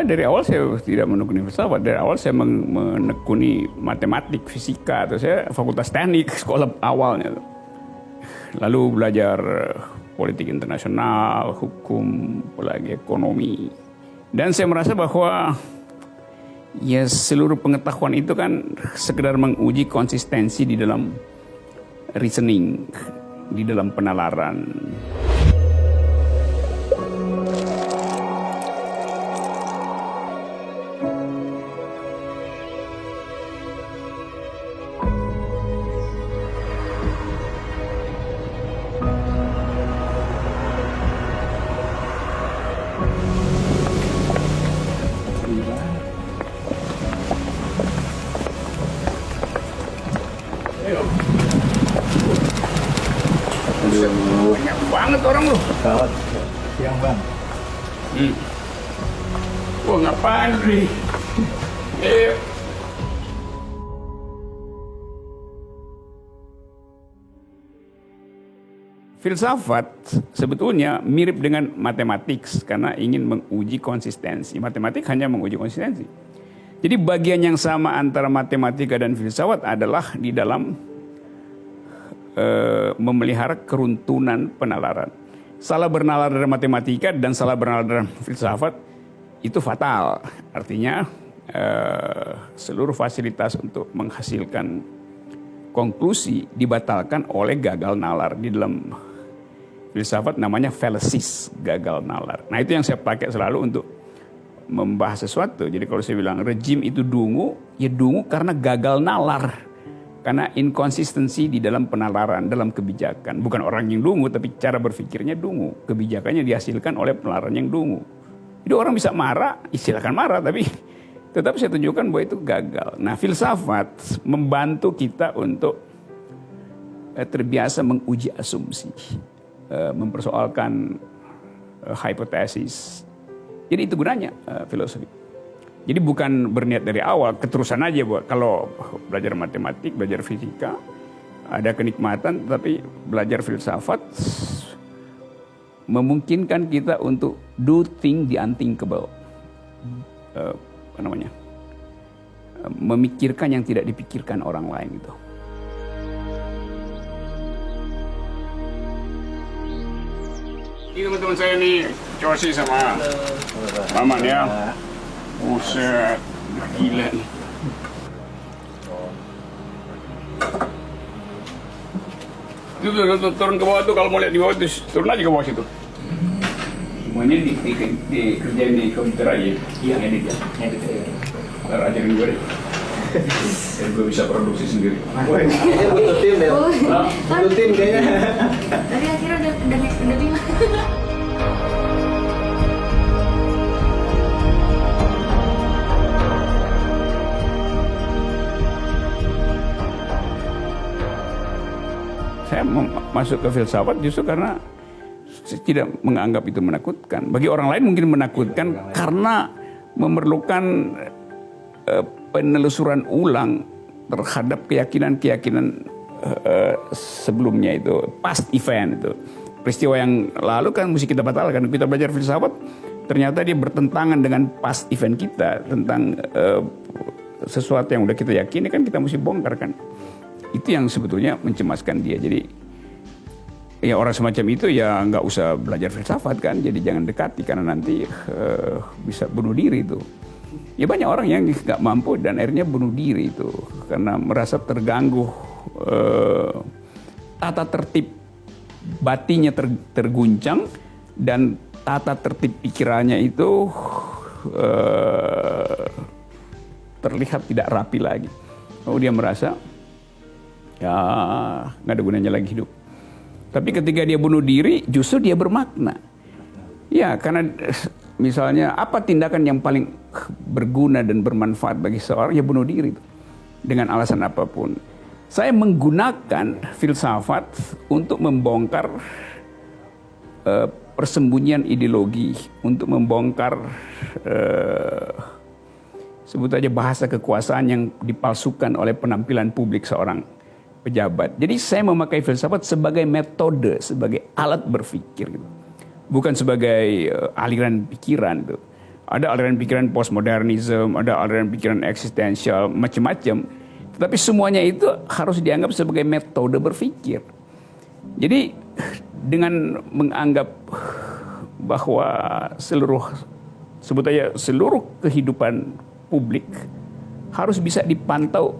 Dari awal saya tidak menekuni filsafat. Dari awal saya menekuni matematik, fisika. Atau saya fakultas teknik sekolah awalnya. Lalu belajar politik internasional, hukum, apalagi ekonomi. Dan saya merasa bahwa ya seluruh pengetahuan itu kan sekedar menguji konsistensi di dalam reasoning, di dalam penalaran. Banyak banget orang lu. Kawat. Siang bang. Wah ngapain nih? Filsafat sebetulnya mirip dengan matematik karena ingin menguji konsistensi. Matematik hanya menguji konsistensi. Jadi bagian yang sama antara matematika dan filsafat adalah di dalam memelihara keruntuhan penalaran. Salah bernalar dalam matematika dan salah bernalar dalam filsafat itu fatal. Artinya seluruh fasilitas untuk menghasilkan konklusi dibatalkan oleh gagal nalar. Di dalam filsafat namanya fallacies, gagal nalar. Nah itu yang saya pakai selalu untuk membahas sesuatu. Jadi kalau saya bilang rejim itu dungu, ya dungu karena gagal nalar. Karena inkonsistensi di dalam penalaran, dalam kebijakan. Bukan orang yang dungu, tapi cara berpikirnya dungu. Kebijakannya dihasilkan oleh penalaran yang dungu. Jadi orang bisa marah, silakan marah, tapi tetap saya tunjukkan bahwa itu gagal. Nah filsafat membantu kita untuk terbiasa menguji asumsi. Mempersoalkan hipotesis. Jadi itu gunanya filosofi. Jadi bukan berniat dari awal, keterusan aja buat kalau belajar matematik, belajar fisika, ada kenikmatan, tapi belajar filsafat memungkinkan kita untuk do thing the unthinkable. Memikirkan yang tidak dipikirkan orang lain gitu. Ini teman-teman saya nih, Cosi sama Maman ya. Buset, gila nih. Itu turun ke bawah tuh, kalau mau lihat di bawah tuh turun aja ke bawah situ. Semuanya dikerjain di komputer aja. Iya, edit ya. Ntar ajarin gue deh. Dan gue bisa produksi sendiri. Kayaknya butuh tim deh. Butuh tim kayaknya. Tadi akhirnya udah bilang. Saya masuk ke filsafat justru karena saya tidak menganggap itu menakutkan. Bagi orang lain mungkin menakutkan karena memerlukan penelusuran ulang terhadap keyakinan-keyakinan sebelumnya itu, past event itu. Peristiwa yang lalu kan mesti kita batalkan. Kita belajar filsafat, ternyata dia bertentangan dengan past event kita. Tentang sesuatu yang udah kita yakini kan kita mesti bongkar kan. Itu yang sebetulnya mencemaskan dia. Jadi ya orang semacam itu ya nggak usah belajar filsafat kan. Jadi jangan dekati karena nanti bisa bunuh diri itu. Ya banyak orang yang nggak mampu dan akhirnya bunuh diri itu karena merasa terganggu, tata tertib batinnya terguncang dan tata tertib pikirannya itu terlihat tidak rapi lagi. Oh dia merasa ya nggak ada gunanya lagi hidup. Tapi ketika dia bunuh diri justru dia bermakna. Ya karena misalnya apa tindakan yang paling berguna dan bermanfaat bagi seorang, ya bunuh diri dengan alasan apapun. Saya menggunakan filsafat untuk membongkar persembunyian ideologi, untuk membongkar sebut aja bahasa kekuasaan yang dipalsukan oleh penampilan publik seorang pejabat. Jadi saya memakai filsafat sebagai metode, sebagai alat berpikir gitu. Bukan sebagai aliran pikiran gitu. Ada aliran pikiran postmodernism, ada aliran pikiran eksistensial, macam-macam. Tetapi semuanya itu harus dianggap sebagai metode berpikir. Jadi dengan menganggap bahwa sebut aja seluruh kehidupan publik harus bisa dipantau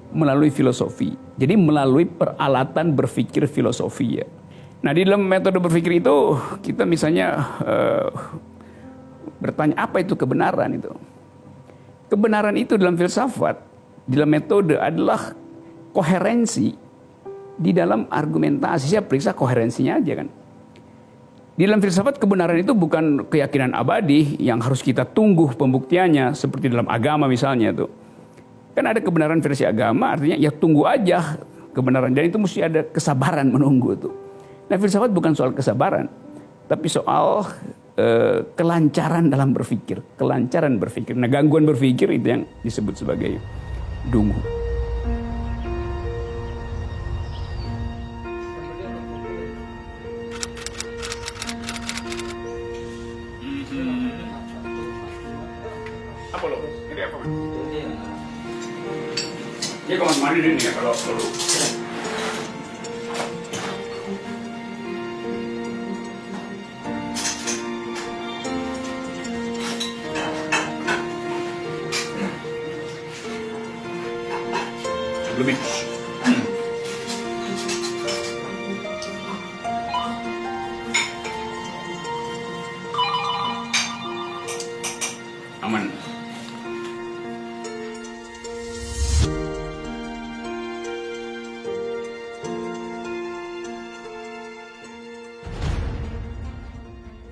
melalui filosofi. Jadi melalui peralatan berpikir filosofi ya. Nah di dalam metode berpikir itu kita misalnya bertanya apa itu kebenaran itu. Kebenaran itu dalam filsafat, dalam metode adalah koherensi di dalam argumentasi. Saya periksa koherensinya aja kan. Di dalam filsafat kebenaran itu bukan keyakinan abadi yang harus kita tunggu pembuktiannya seperti dalam agama misalnya tuh. Kan ada kebenaran versi agama artinya ya tunggu aja kebenaran dan itu mesti ada kesabaran menunggu tuh. Nah filsafat bukan soal kesabaran tapi soal kelancaran dalam berpikir, kelancaran berpikir. Nah gangguan berpikir itu yang disebut sebagai dungu. Apa lo? Ini apa? Dia kamar mandi ini ya kalau perlu. Lebih. Aman.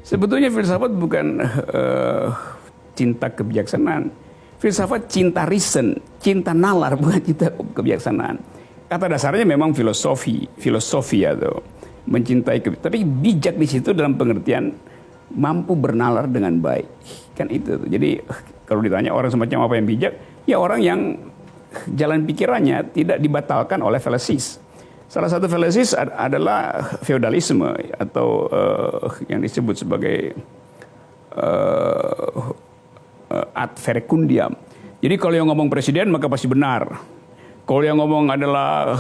Sebetulnya filsafat bukan cinta kebijaksanaan. Filsafat cinta reason, cinta nalar, bukan cinta kebijaksanaan. Kata dasarnya memang filosofi atau mencintai tapi bijak di situ dalam pengertian mampu bernalar dengan baik. Kan itu. Jadi kalau ditanya orang semacam apa yang bijak, ya orang yang jalan pikirannya tidak dibatalkan oleh fallacies. Salah satu fallacies adalah feodalisme atau yang disebut sebagai ad verecundiam. Jadi kalau yang ngomong presiden maka pasti benar. Kalau yang ngomong adalah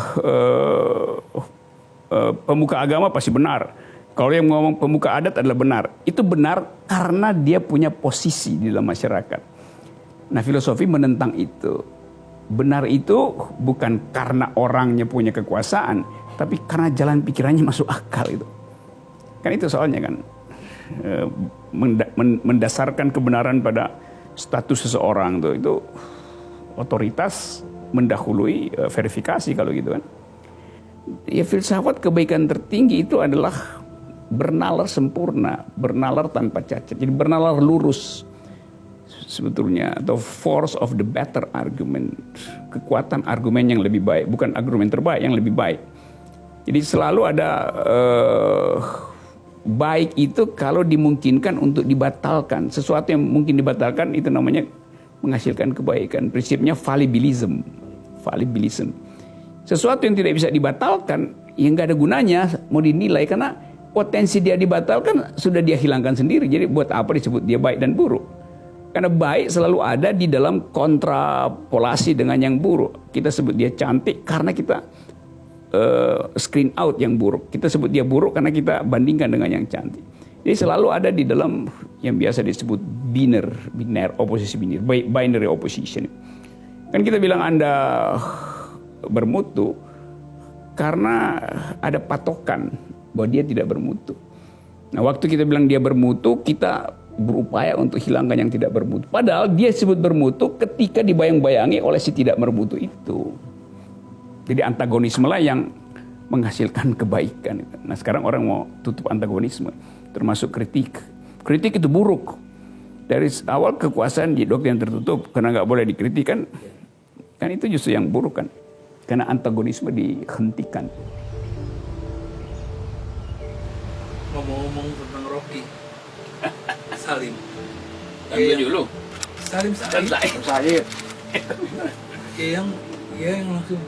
pemuka agama pasti benar. Kalau yang ngomong pemuka adat adalah benar. Itu benar karena dia punya posisi di dalam masyarakat. Nah filosofi menentang itu. Benar itu bukan karena orangnya punya kekuasaan, tapi karena jalan pikirannya masuk akal itu. Kan itu soalnya kan. Mendasarkan kebenaran pada status seseorang tuh itu otoritas mendahului verifikasi kalau gitu kan. Ya filsafat kebaikan tertinggi itu adalah bernalar sempurna, bernalar tanpa cacat. Jadi bernalar lurus sebetulnya atau force of the better argument, kekuatan argumen yang lebih baik, bukan argumen terbaik yang lebih baik. Jadi selalu ada baik itu kalau dimungkinkan untuk dibatalkan. Sesuatu yang mungkin dibatalkan itu namanya menghasilkan kebaikan. Prinsipnya fallibilism. Sesuatu yang tidak bisa dibatalkan, yang nggak ada gunanya mau dinilai karena potensi dia dibatalkan sudah dia hilangkan sendiri. Jadi buat apa disebut dia baik dan buruk? Karena baik selalu ada di dalam kontrapolasi dengan yang buruk. Kita sebut dia cantik karena kita screen out yang buruk. Kita sebut dia buruk karena kita bandingkan dengan yang cantik. Jadi selalu ada di dalam yang biasa disebut binary opposition. Kan kita bilang Anda bermutu karena ada patokan bahwa dia tidak bermutu. Nah waktu kita bilang dia bermutu, kita berupaya untuk hilangkan yang tidak bermutu. Padahal dia disebut bermutu ketika dibayang-bayangi oleh si tidak bermutu itu. Jadi antagonisme lah yang menghasilkan kebaikan. Nah sekarang orang mau tutup antagonisme, termasuk kritik. Kritik itu buruk. Dari awal kekuasaan di doktrin tertutup, karena nggak boleh dikritik kan itu justru yang buruk kan. Karena antagonisme dihentikan. Ngomong-ngomong tentang Rocky, Salim. Yang dulu. Salim. Yang langsung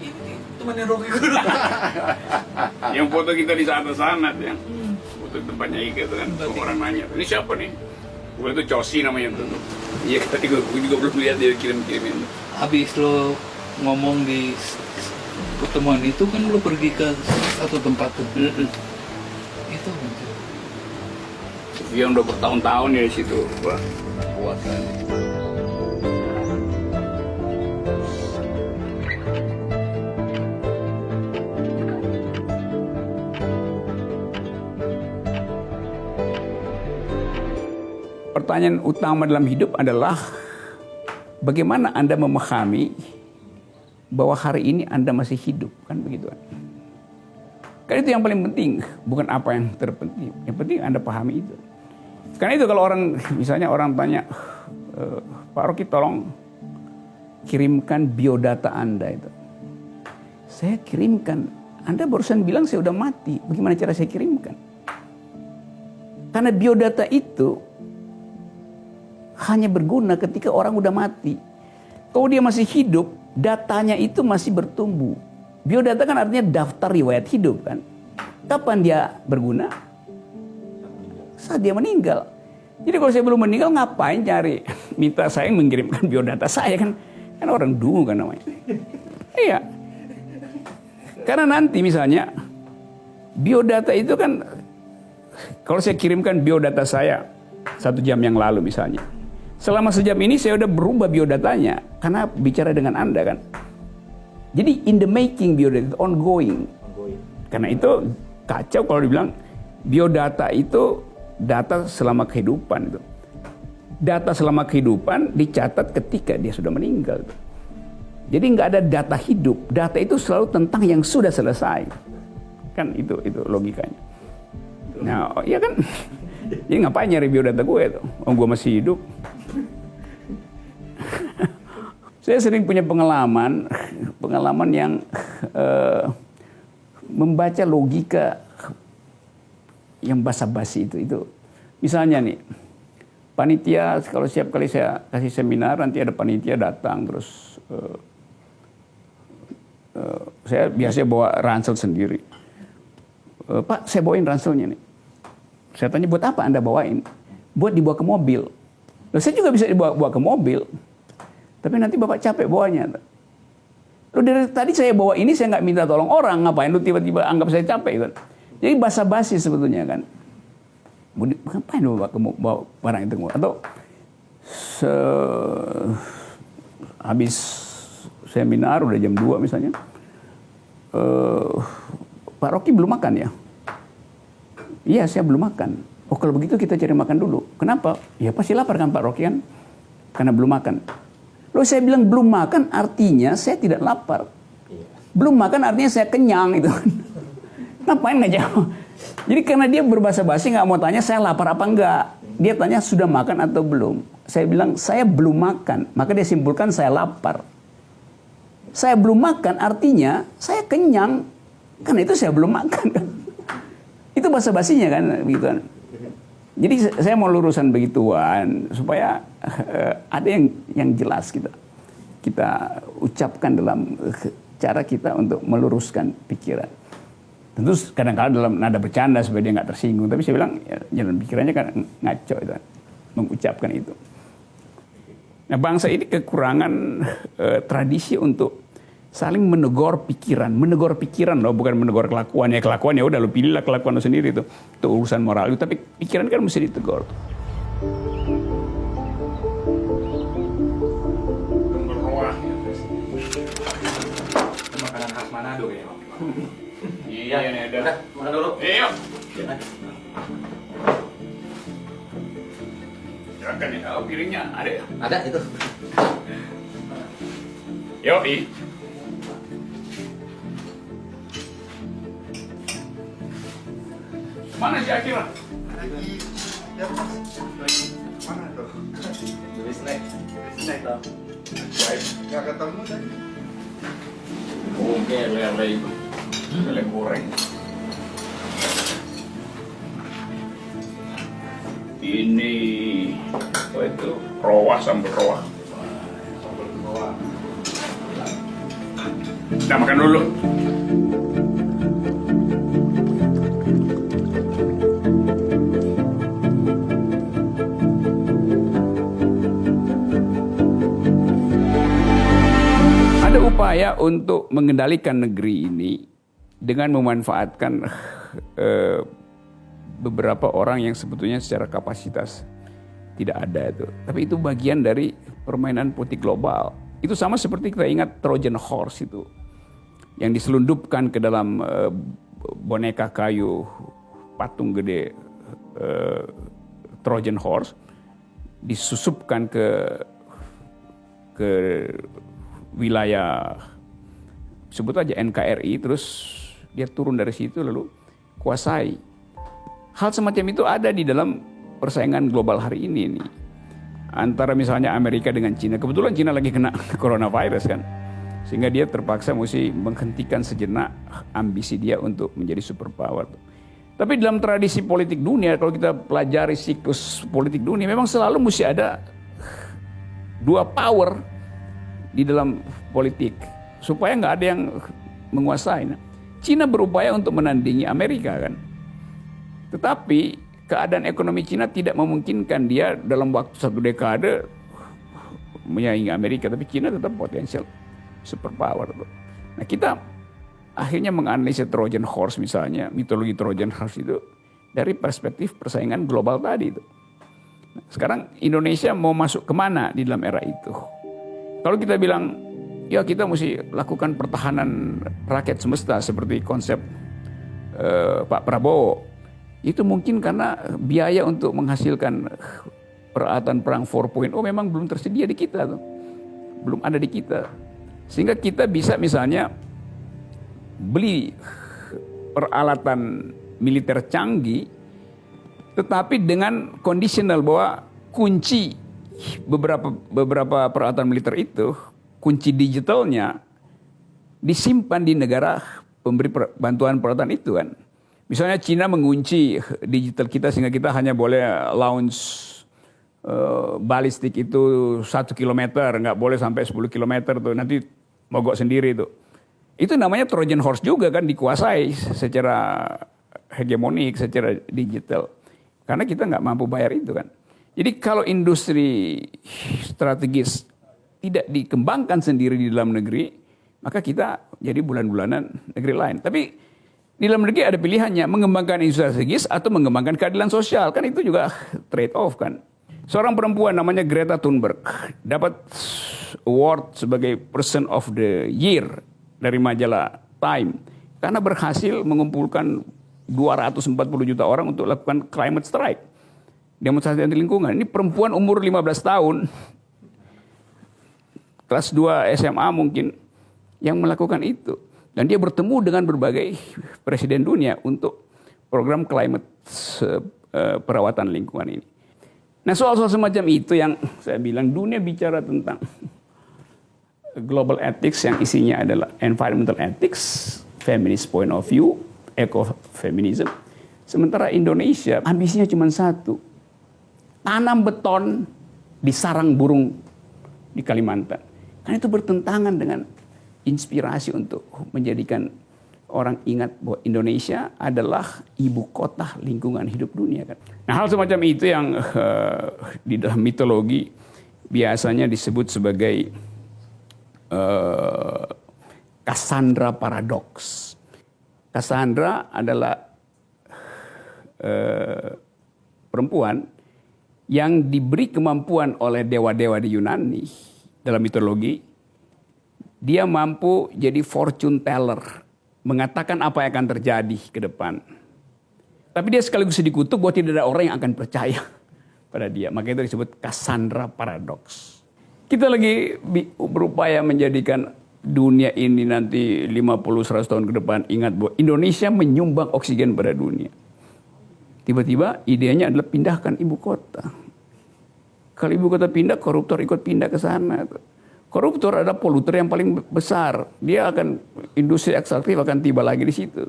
ini temannya Rocky dulu. Yang foto kita di sana yang foto tempatnya Ika itu kan orang nanya, ini siapa nih? Gue itu Cosi namanya tuh. Iya, tadi gue juga belum lihat dia kirim-kirimin. Habis lo ngomong di pertemuan itu kan lo pergi ke satu tempat tuh. Itu Dia udah bertahun-tahun ya di situ. Wah. kuat kan. Pertanyaan utama dalam hidup adalah bagaimana Anda memahami bahwa hari ini Anda masih hidup, kan begitu kan? Kan itu yang paling penting, bukan apa yang terpenting. Yang penting Anda pahami itu. Karena itu kalau orang, misalnya orang tanya, Pak Rocky tolong kirimkan biodata Anda itu. Saya kirimkan. Anda barusan bilang saya udah mati. Bagaimana cara saya kirimkan? Karena biodata itu hanya berguna ketika orang udah mati. Kalau dia masih hidup, datanya itu masih bertumbuh. Biodata kan artinya daftar riwayat hidup kan. Kapan dia berguna? Saat dia meninggal. Jadi kalau saya belum meninggal ngapain cari? Minta saya mengirimkan biodata saya kan. Kan orang dungu kan namanya. Iya. Karena nanti misalnya biodata itu kan, kalau saya kirimkan biodata saya 1 jam yang lalu misalnya. Selama sejam ini saya udah berubah biodatanya karena bicara dengan Anda kan. Jadi in the making biodata itu ongoing. Karena itu kacau kalau dibilang biodata itu data selama kehidupan itu. Data selama kehidupan dicatat ketika dia sudah meninggal. Jadi nggak ada data hidup. Data itu selalu tentang yang sudah selesai. Kan itu logikanya. Nah, iya kan? Jadi ngapain nyari biodata gue itu? Oh, gue masih hidup. Saya sering punya pengalaman yang membaca logika yang basa-basi itu. Misalnya nih, panitia kalau setiap kali saya kasih seminar nanti ada panitia datang terus saya biasanya bawa ransel sendiri. Pak, saya bawain ranselnya nih. Saya tanya, buat apa Anda bawain? Buat dibawa ke mobil. Loh, saya juga bisa dibawa ke mobil. Tapi nanti Bapak capek bawanya. Loh, dari tadi saya bawa ini saya nggak minta tolong orang. Ngapain lu tiba-tiba anggap saya capek kan? Jadi basa-basi sebetulnya kan. Ngapain lu bawa barang itu? Atau habis seminar udah jam 2 misalnya. Pak Rocky belum makan ya? Iya, saya belum makan. Oh, kalau begitu kita cari makan dulu. Kenapa? Ya pasti lapar kan Pak Rocky kan? Karena belum makan. Loh, saya bilang belum makan artinya saya tidak lapar. Belum makan artinya saya kenyang itu. Ngapain nggak jawab? Jadi karena dia berbahasa basi nggak mau tanya saya lapar apa enggak. Dia tanya sudah makan atau belum. Saya bilang saya belum makan. Maka dia simpulkan saya lapar. Saya belum makan artinya saya kenyang. Karena itu saya belum makan. Itu bahasa basinya kan begitu kan. Jadi saya mau lurusan begituan supaya ada yang jelas kita ucapkan dalam cara kita untuk meluruskan pikiran. Tentu kadang-kadang dalam nada bercanda supaya dia nggak tersinggung. Tapi saya bilang ya, jalan pikirannya kan ngaco itu kan, mengucapkan itu. Nah, bangsa ini kekurangan tradisi untuk saling menegur pikiran loh, bukan menegur kelakuan. Ya kelakuan ya udah lo pilihlah kelakuan lo sendiri itu urusan moral. Tapi pikiran kan mesti ditegur. Makanan khas Manado ya. Iya, nih Udah, makan dulu. Iya. Silakan ya, oh, piringnya ada ya? Ada itu. Yoi. Mana si Akira? Lagi di atas. Mana tuh? Beli snack. Snack tuh. Nggak ketemu tadi. Oke, lele itu. Lele goreng. Ini apa itu? Roah, sambal roah. Sambal bawang. Kita makan dulu. upaya untuk mengendalikan negeri ini dengan memanfaatkan beberapa orang yang sebetulnya secara kapasitas tidak ada itu. Tapi itu bagian dari permainan politik global. Itu sama seperti kita ingat Trojan Horse itu, yang diselundupkan ke dalam boneka kayu patung gede Trojan Horse, disusupkan ke wilayah sebut aja NKRI, terus dia turun dari situ lalu kuasai. Hal semacam itu ada di dalam persaingan global hari ini nih, antara misalnya Amerika dengan Cina. Kebetulan Cina lagi kena coronavirus kan, sehingga dia terpaksa mesti menghentikan sejenak ambisi dia untuk menjadi superpower. Tapi dalam tradisi politik dunia, kalau kita pelajari siklus politik dunia, memang selalu mesti ada dua power di dalam politik supaya nggak ada yang menguasai. Nah, Cina berupaya untuk menandingi Amerika kan, tetapi keadaan ekonomi Cina tidak memungkinkan dia dalam waktu 1 dekade menyaingi Amerika, tapi Cina tetap potensial superpower. Nah, kita akhirnya menganalisa Trojan Horse misalnya, mitologi Trojan Horse itu dari perspektif persaingan global tadi itu. Nah, sekarang Indonesia mau masuk kemana di dalam era itu? Kalau kita bilang, ya kita mesti lakukan pertahanan rakyat semesta seperti konsep Pak Prabowo, itu mungkin karena biaya untuk menghasilkan peralatan perang 4.0 memang belum tersedia di kita tuh. Belum ada di kita. Sehingga kita bisa misalnya beli peralatan militer canggih, tetapi dengan kondisional bahwa kunci beberapa peralatan militer itu, kunci digitalnya disimpan di negara pemberi bantuan peralatan itu kan. Misalnya Cina mengunci digital kita sehingga kita hanya boleh launch balistik itu 1 kilometer, nggak boleh sampai 10 kilometer tuh, nanti mogok sendiri tuh. Itu namanya Trojan Horse juga kan, dikuasai secara hegemonik, secara digital. Karena kita nggak mampu bayar itu kan. Jadi kalau industri strategis tidak dikembangkan sendiri di dalam negeri, maka kita jadi bulan-bulanan negeri lain. Tapi di dalam negeri ada pilihannya, mengembangkan industri strategis atau mengembangkan keadilan sosial. Kan itu juga trade off kan. Seorang perempuan namanya Greta Thunberg dapat award sebagai Person of the Year dari majalah Time karena berhasil mengumpulkan 240 juta orang untuk lakukan climate strike, demonstrasi anti lingkungan. Ini perempuan umur 15 tahun, kelas 2 SMA mungkin, yang melakukan itu. Dan dia bertemu dengan berbagai presiden dunia untuk program climate perawatan lingkungan ini. Nah, soal-soal semacam itu yang saya bilang dunia bicara tentang global ethics yang isinya adalah environmental ethics, feminist point of view, ecofeminism. Sementara Indonesia ambisinya cuma satu, tanam beton di sarang burung di Kalimantan. Kan itu bertentangan dengan inspirasi untuk menjadikan orang ingat bahwa Indonesia adalah ibu kota lingkungan hidup dunia kan. Nah, hal semacam itu yang di dalam mitologi biasanya disebut sebagai Cassandra Paradox. Cassandra adalah perempuan yang diberi kemampuan oleh dewa-dewa di Yunani dalam mitologi. Dia mampu jadi fortune teller, mengatakan apa yang akan terjadi ke depan. Tapi dia sekaligus dikutuk bahwa tidak ada orang yang akan percaya pada dia. Maka itu disebut Cassandra Paradox. Kita lagi berupaya menjadikan dunia ini nanti 50-100 tahun ke depan ingat bahwa Indonesia menyumbang oksigen pada dunia. Tiba-tiba idenya adalah pindahkan ibu kota. Kalau ibu kota pindah, koruptor ikut pindah ke sana. Koruptor adalah poluter yang paling besar. Dia akan, industri ekstraktif akan tiba lagi di situ.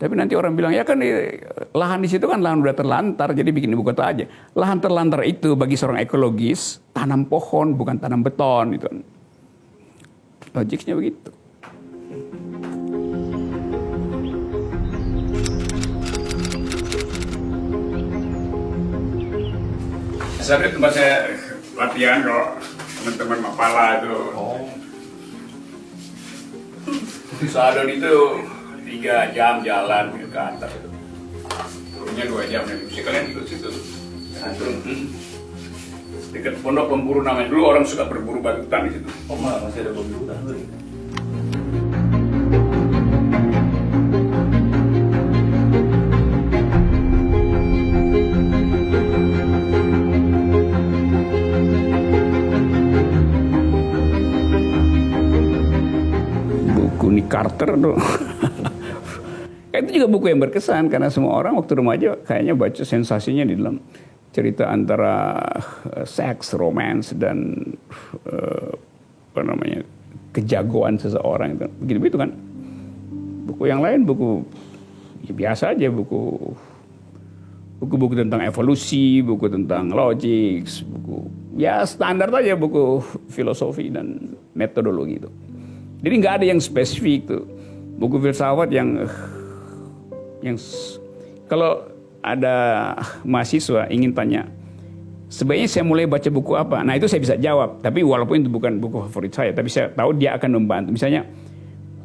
Tapi nanti orang bilang, ya kan lahan di situ kan lahan udah terlantar, jadi bikin ibu kota aja. Lahan terlantar itu bagi seorang ekologis, tanam pohon bukan tanam beton. Gitu. Logiknya begitu. Sebenarnya tempat saya latihan kalau teman-teman Mapala itu Sadon itu 3 jam jalan ke atas itu. Turunnya 2 jam. Mesti kalian ikut situ. Sadon. Dekat pondok pemburu namanya. Dulu orang suka berburu batu hutan di situ. Oh, masih ada pemburu hutan. Buku Nick Carter tuh. Itu juga buku yang berkesan karena semua orang waktu remaja kayaknya baca sensasinya di dalam cerita antara seks, romance dan apa namanya kejagoan seseorang itu. Begitu kan. Buku yang lain buku ya biasa aja, buku tentang evolusi, buku tentang logik, buku ya standar aja, buku filosofi dan metodologi itu. Jadi nggak ada yang spesifik tuh. Buku filsafat yang kalau ada mahasiswa ingin tanya, sebaiknya saya mulai baca buku apa? Nah itu saya bisa jawab. Tapi walaupun itu bukan buku favorit saya, tapi saya tahu dia akan membantu. Misalnya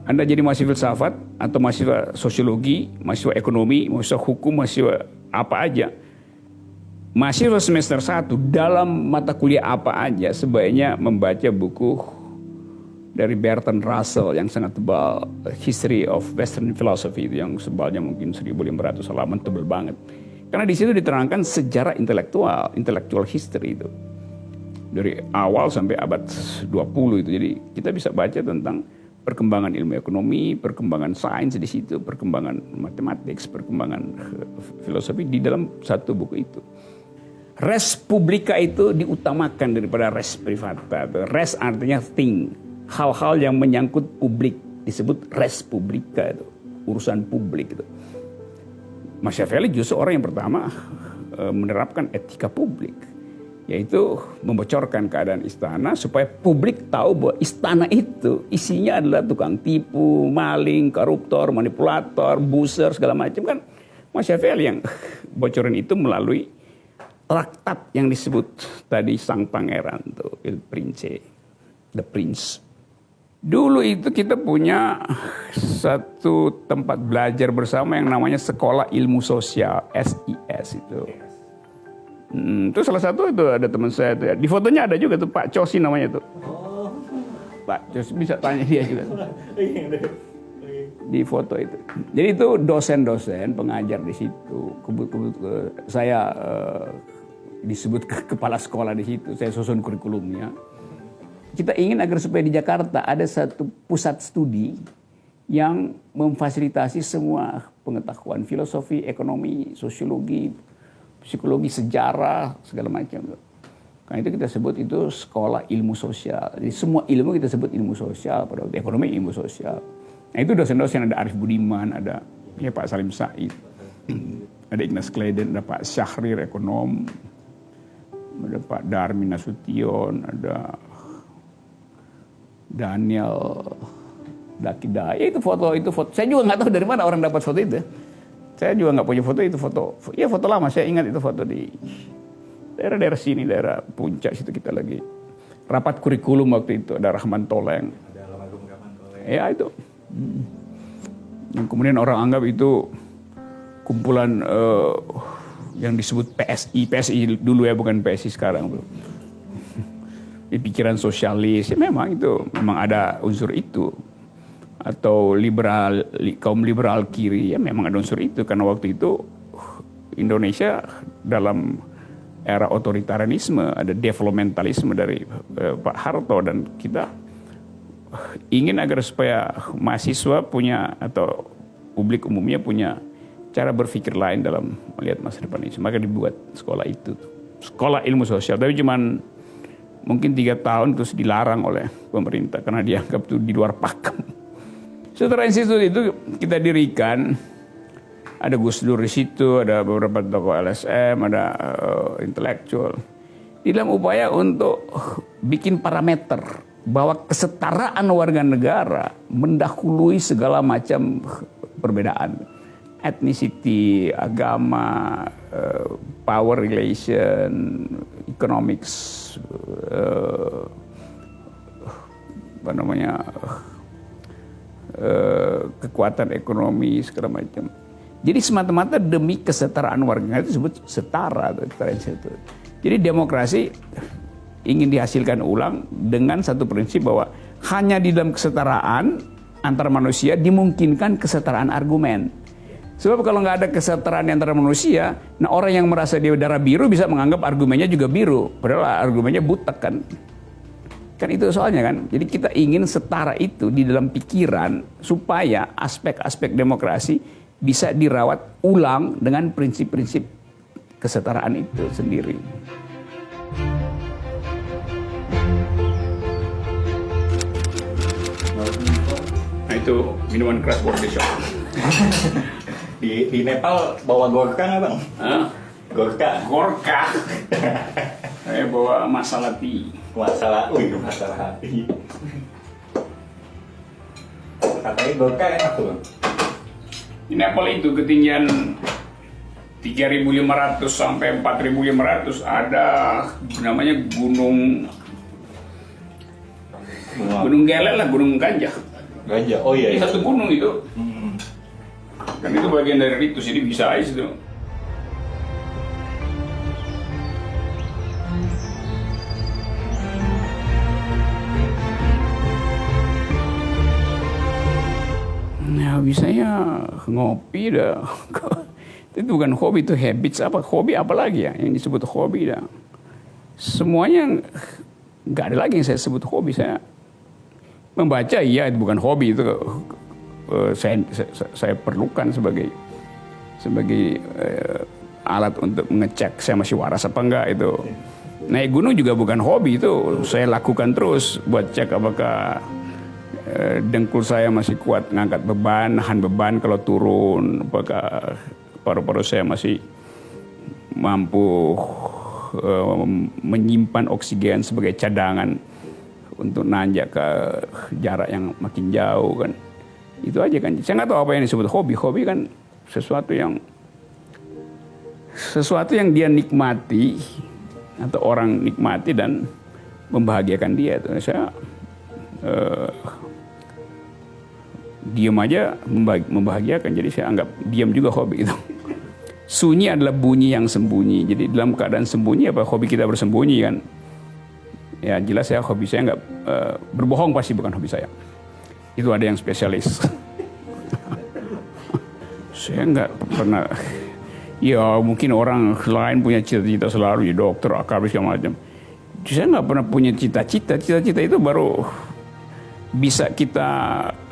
Anda jadi mahasiswa filsafat atau mahasiswa sosiologi, mahasiswa ekonomi, mahasiswa hukum, mahasiswa apa aja. Mahasiswa semester 1 dalam mata kuliah apa aja sebaiknya membaca buku dari Bertrand Russell yang sangat tebal, History of Western Philosophy, itu yang sebalnya mungkin 1.500 halaman, tebal banget. Karena di situ diterangkan sejarah intellectual history itu. Dari awal sampai abad 20 itu. Jadi kita bisa baca tentang perkembangan ilmu ekonomi, perkembangan sains di situ, perkembangan matematik, perkembangan filosofi di dalam satu buku itu. Res publica itu diutamakan daripada res privata. Res artinya thing. Hal-hal yang menyangkut publik disebut res publica itu, urusan publik itu. Machiavelli justru orang yang pertama menerapkan etika publik, yaitu membocorkan keadaan istana supaya publik tahu bahwa istana itu isinya adalah tukang tipu, maling, koruptor, manipulator, buser, segala macam kan. Machiavelli yang bocorin itu melalui traktat yang disebut tadi sang pangeran tuh, Il Principe, The Prince. Dulu itu kita punya satu tempat belajar bersama yang namanya Sekolah Ilmu Sosial, SIS itu. Itu salah satu itu ada teman saya itu. Di fotonya ada juga tuh Pak Cosi namanya tuh. Pak Cosi bisa tanya dia juga. Di foto itu. Jadi itu dosen-dosen pengajar di situ. Saya disebut kepala sekolah di situ. Saya susun kurikulumnya. Kita ingin agar supaya di Jakarta ada satu pusat studi yang memfasilitasi semua pengetahuan filosofi, ekonomi, sosiologi, psikologi, sejarah, segala macam. Karena itu kita sebut itu sekolah ilmu sosial. Jadi semua ilmu kita sebut ilmu sosial, pada waktu ekonomi ilmu sosial. Nah itu dosen-dosen ada Arif Budiman, ada ya Pak Salim Said, ada Ignas Kleden, ada Pak Syahrir ekonom, ada Pak Darmin Nasution, ada Daniel Dakida. Ya itu foto. Saya juga nggak tahu dari mana orang dapat foto itu. Saya juga nggak punya foto itu, foto lama. Saya ingat itu foto di daerah sini, daerah Puncak situ kita lagi rapat kurikulum waktu itu. Ada Rahman Toleng. Ada almarhum Rahman Toleng. Ya itu. Yang kemudian orang anggap itu kumpulan yang disebut PSI dulu ya, bukan PSI sekarang. Di pikiran sosialis, ya memang ada unsur itu. Atau kaum liberal kiri, ya memang ada unsur itu. Karena waktu itu Indonesia dalam era otoritarianisme, ada developmentalisme dari Pak Harto, dan kita ingin agar supaya mahasiswa punya atau publik umumnya punya cara berpikir lain dalam melihat masa depan ini. Maka dibuat sekolah itu, sekolah ilmu sosial. Tapi cuman mungkin 3 tahun terus dilarang oleh pemerintah karena dianggap itu di luar pakem. Setelah institut itu kita dirikan, ada Gus Dur di situ, ada beberapa tokoh LSM, ada intelektual. Di dalam upaya untuk bikin parameter bahwa kesetaraan warga negara mendahului segala macam perbedaan. Ethnicity, agama, power relation, economics, kekuatan ekonomi segala macam. Jadi semata-mata demi kesetaraan warga itu disebut setara. Jadi demokrasi ingin dihasilkan ulang dengan satu prinsip bahwa hanya di dalam kesetaraan antar manusia dimungkinkan kesetaraan argumen. Sebab kalau nggak ada kesetaraan antara manusia, nah orang yang merasa dia darah biru bisa menganggap argumennya juga biru, padahal argumennya butek kan. Kan itu soalnya kan. Jadi kita ingin setara itu di dalam pikiran supaya aspek-aspek demokrasi bisa dirawat ulang dengan prinsip-prinsip kesetaraan itu sendiri. Nah itu minuman keras body shop. Di Nepal bawa gorka nggak bang? Hah? Gorka. Saya bawa masalah Masalah hati. Katanya gorka enak tuh bang. Di Nepal itu ketinggian 3.500 sampai 4.500 ada namanya gunung Gelek lah, gunung Ganja. Ganja, oh iya. Ini satu gunung itu. Kan itu bagian dari ritus, jadi bisa aja itu. Nah, bisanya ngopi dah. Itu bukan hobi, itu habits apa? Hobi apa lagi ya yang disebut hobi dah. Semuanya nggak ada lagi yang saya sebut hobi. Saya membaca, iya itu bukan hobi, itu saya perlukan sebagai alat untuk mengecek saya masih waras apa enggak itu. Naik gunung juga bukan hobi, itu saya lakukan terus buat cek apakah dengkul saya masih kuat ngangkat beban, nahan beban kalau turun, apakah paru-paru saya masih mampu menyimpan oksigen sebagai cadangan untuk nanjak ke jarak yang makin jauh kan. Itu aja kan. Saya nggak tahu apa yang disebut hobi. Hobi kan sesuatu yang dia nikmati atau orang nikmati dan membahagiakan dia. Saya diam aja membahagiakan. Jadi saya anggap diam juga hobi itu. Sunyi adalah bunyi yang sembunyi. Jadi dalam keadaan sembunyi apa hobi kita bersembunyi kan. Ya jelas ya hobi saya nggak berbohong pasti bukan hobi saya. Itu ada yang spesialis. Saya nggak pernah. Ya mungkin orang lain punya cita-cita selalu jadi dokter, akademik segala macam. Saya nggak pernah punya cita-cita. Cita-cita itu baru bisa kita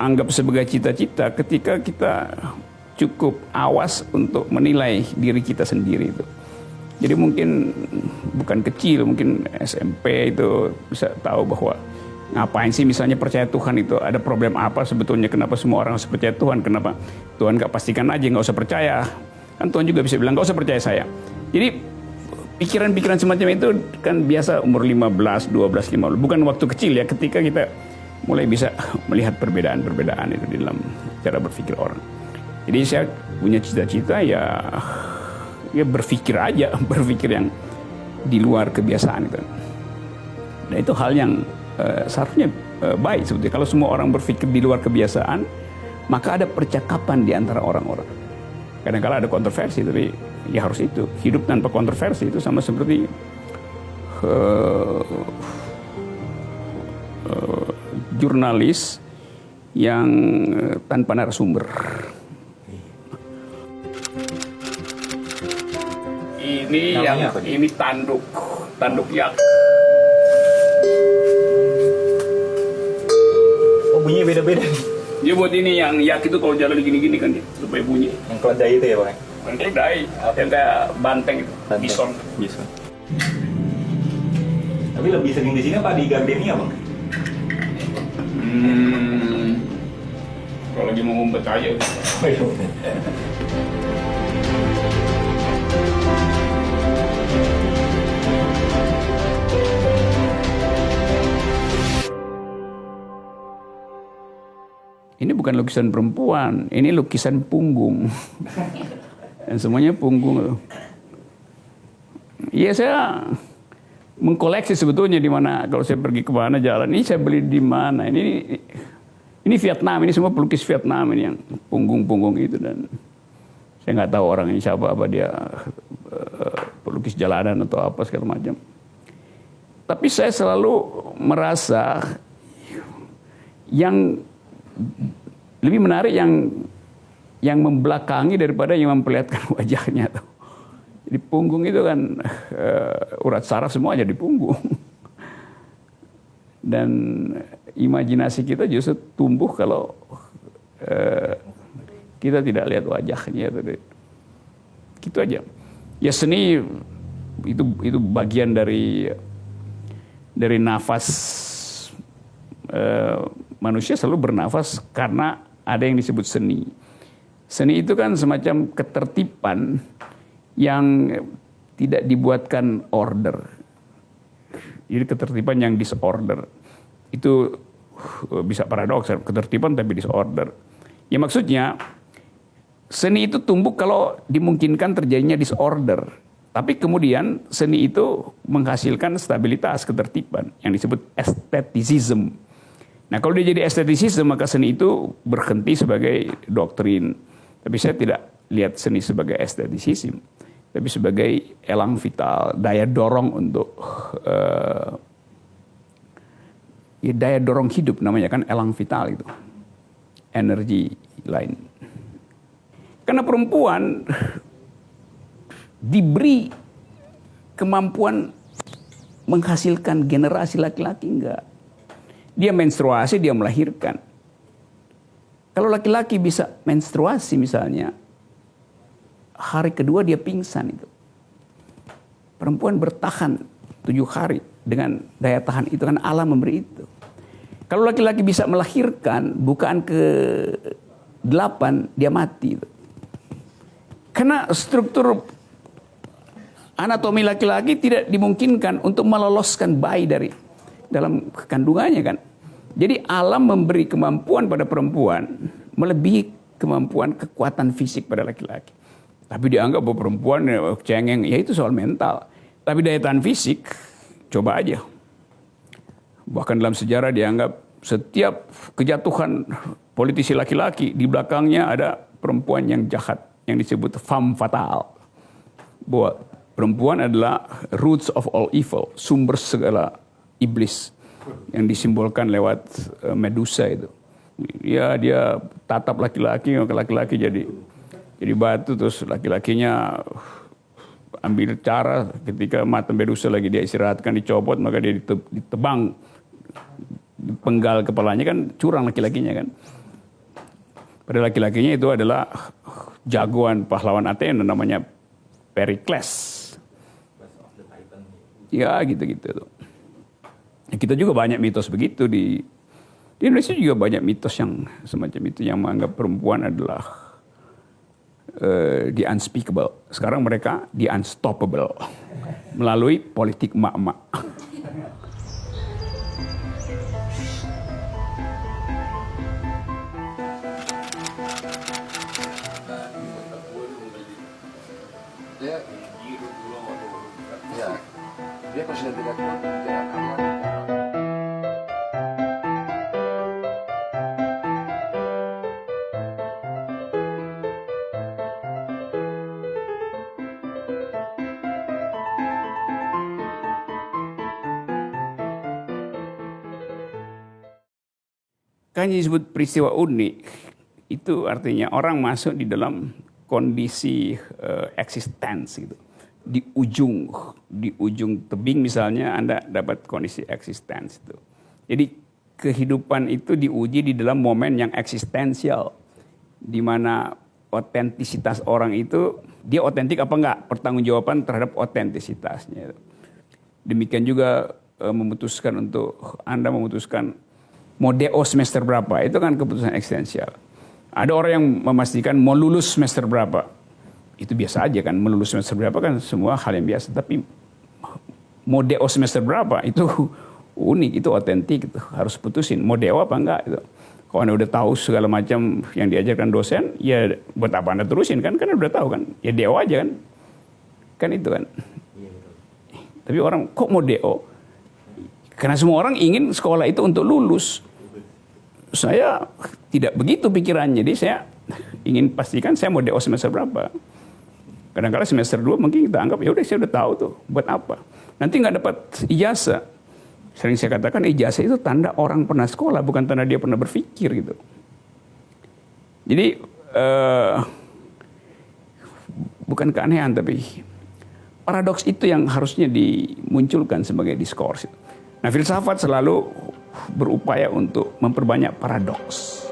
anggap sebagai cita-cita ketika kita cukup awas untuk menilai diri kita sendiri itu. Jadi mungkin bukan kecil, mungkin SMP itu bisa tahu bahwa ngapain sih misalnya percaya Tuhan itu, ada problem apa sebetulnya, kenapa semua orang harus percaya Tuhan, kenapa Tuhan gak pastikan aja gak usah percaya. Kan Tuhan juga bisa bilang gak usah percaya saya. Jadi pikiran-pikiran semacam itu kan biasa umur 15, 12, 15. Bukan waktu kecil ya, ketika kita mulai bisa melihat perbedaan-perbedaan itu di dalam cara berpikir orang. Jadi saya punya cita-cita ya berpikir aja, berpikir yang di luar kebiasaan itu. Nah itu hal yang seharusnya baik sebetulnya. Kalau semua orang berpikir di luar kebiasaan, maka ada percakapan di antara orang-orang. Kadang-kadang ada kontroversi, tapi ya harus itu. Hidup tanpa kontroversi itu sama seperti jurnalis yang tanpa narasumber. Ini tanduk yak. Oh bunyinya beda-beda. Dia buat ini yang yak itu kalau jalan gini-gini kan supaya bunyi. Yang keledai itu ya bang? Bukan keledai, yang kayak banteng itu, bison. Tapi lebih sering di sini apa di Gardenia bang? Kalau lagi mau ngumpet aja. Ini bukan lukisan perempuan, ini lukisan punggung. Dan semuanya punggung. Iya saya mengkoleksi sebetulnya di mana kalau saya pergi ke mana jalan. Ini saya beli di mana? Ini Ini Vietnam, ini semua pelukis Vietnam ini yang punggung-punggung itu, dan saya nggak tahu orang ini siapa, apa dia pelukis jalanan atau apa segala macam. Tapi saya selalu merasa yang lebih menarik yang membelakangi daripada yang memperlihatkan wajahnya tuh. Jadi punggung itu kan urat saraf semua aja di punggung. Dan imajinasi kita justru tumbuh kalau kita tidak lihat wajahnya. Gitu aja. Ya seni itu bagian dari nafas manusia selalu bernafas karena ada yang disebut seni. Seni itu kan semacam ketertiban yang tidak dibuatkan order. Jadi ketertiban yang disorder. Itu bisa paradoks, ketertiban tapi disorder. Ya maksudnya seni itu tumbuh kalau dimungkinkan terjadinya disorder. Tapi kemudian seni itu menghasilkan stabilitas, ketertiban yang disebut esteticism. Nah kalau dia jadi esteticism maka seni itu berhenti sebagai doktrin. Tapi saya tidak lihat seni sebagai esteticism, tapi sebagai elang vital, daya dorong untuk daya dorong hidup namanya kan, elang vital itu, energi lain. Karena perempuan diberi kemampuan menghasilkan generasi, laki-laki enggak. Dia menstruasi, dia melahirkan. Kalau laki-laki bisa menstruasi misalnya, hari kedua dia pingsan itu. Perempuan bertahan 7 hari dengan daya tahan itu kan alam memberi itu. Kalau laki-laki bisa melahirkan, bukaan ke-8 dia mati itu. Karena struktur anatomi laki-laki tidak dimungkinkan untuk meloloskan bayi dari dalam kandungannya kan. Jadi alam memberi kemampuan pada perempuan melebihi kemampuan kekuatan fisik pada laki-laki. Tapi dianggap bahwa perempuan cengeng, ya itu soal mental. Tapi daya tahan fisik, coba aja. Bahkan dalam sejarah dianggap setiap kejatuhan politisi laki-laki, di belakangnya ada perempuan yang jahat, yang disebut femme fatale. Bahwa perempuan adalah roots of all evil, sumber segala iblis, yang disimbolkan lewat Medusa itu. Ya dia tatap laki-laki, maka laki-laki jadi batu, terus laki-lakinya ambil cara ketika mata Medusa lagi dia istirahatkan, dicopot, maka dia ditebang, penggal kepalanya kan, curang laki-lakinya kan. Pada laki-lakinya itu adalah jagoan pahlawan Athena namanya Pericles. Ya gitu-gitu tuh. Kita juga banyak mitos begitu di Indonesia, juga banyak mitos yang semacam itu, yang menganggap perempuan adalah the unspeakable. Sekarang mereka the unstoppable melalui politik emak-emak. Dia pasti tidak kan disebut peristiwa unik, itu artinya orang masuk di dalam kondisi eksistens gitu. Di ujung tebing misalnya Anda dapat kondisi eksistens itu. Jadi kehidupan itu diuji di dalam momen yang eksistensial, di mana otentisitas orang itu, dia otentik apa enggak, pertanggungjawaban terhadap otentisitasnya. Demikian juga Anda memutuskan mau DO semester berapa, itu kan keputusan eksistensial. Ada orang yang memastikan mau lulus semester berapa, itu biasa aja kan, melulus semester berapa kan semua hal yang biasa. Tapi mau DO semester berapa itu unik, itu otentik, itu harus putusin mau DO apa enggak itu. Kalau Anda udah tahu segala macam yang diajarkan dosen, ya buat apa Anda terusin kan, karena udah tahu kan, ya DO aja kan itu kan. Tapi orang kok mau DO? Karena semua orang ingin sekolah itu untuk lulus. saya tidak begitu pikirannya. Jadi saya ingin pastikan saya mau DO semester berapa. Kadang-kadang semester 2 mungkin kita anggap ya udah saya udah tahu tuh buat apa. Nanti nggak dapat ijazah. Sering saya katakan ijazah itu tanda orang pernah sekolah, bukan tanda dia pernah berpikir gitu. Jadi bukan keanehan tapi paradoks itu yang harusnya dimunculkan sebagai diskurs. Nah, filsafat selalu berupaya untuk memperbanyak paradoks.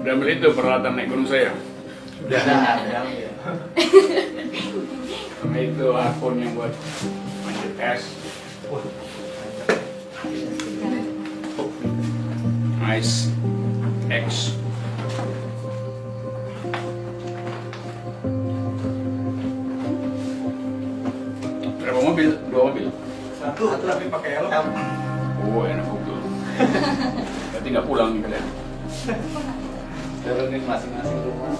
Udah beli itu peralatan naik gunung saya. Udah. Sama itu akun yang buat manjat es. Nice. X. Berapa mobil? 2 mobil. Satu tapi pakai helm. Oh, enak betul. Berarti nggak pulang nih kalian. Turunin masing-masing rumah.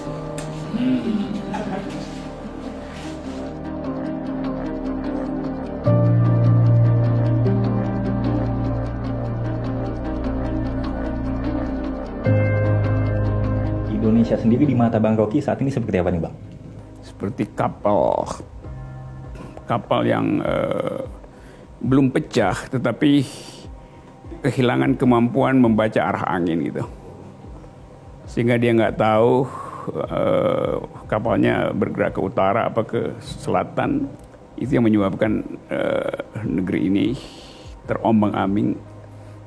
Indonesia sendiri di mata Bang Rocky saat ini seperti apa nih Bang? Seperti kapal yang belum pecah tetapi kehilangan kemampuan membaca arah angin gitu. Sehingga dia nggak tahu kapalnya bergerak ke utara apa ke selatan. Itu yang menyebabkan negeri ini terombang-ambing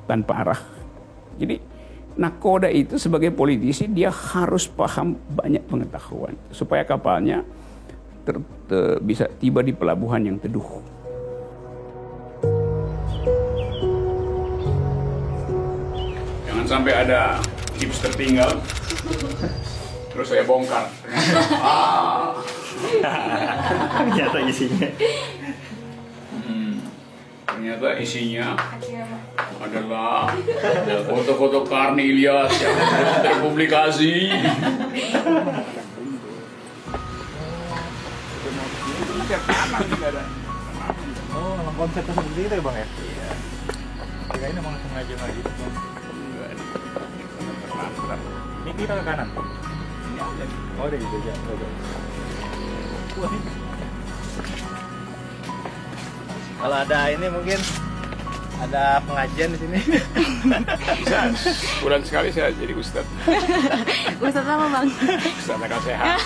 tanpa arah. Jadi nakoda itu sebagai politisi dia harus paham banyak pengetahuan supaya kapalnya bisa tiba di pelabuhan yang teduh. Jangan sampai ada tips tertinggal. Terus saya bongkar. Ternyata isinya. Ternyata isinya adalah foto-foto Karni Ilyas yang belum terpublikasi. Oh, memang konsepnya seperti itu ya Bang ya? Iya. Kirain emang sengaja nggak gitu Bang. Ini kita ke kanan? Oh, udah gitu aja. Wah, ini. Kalau ada ini mungkin ada pengajian di sini. Bisa, bulan sekali saya jadi ustadz. Ustadz apa bang? Ustadz akal sehat.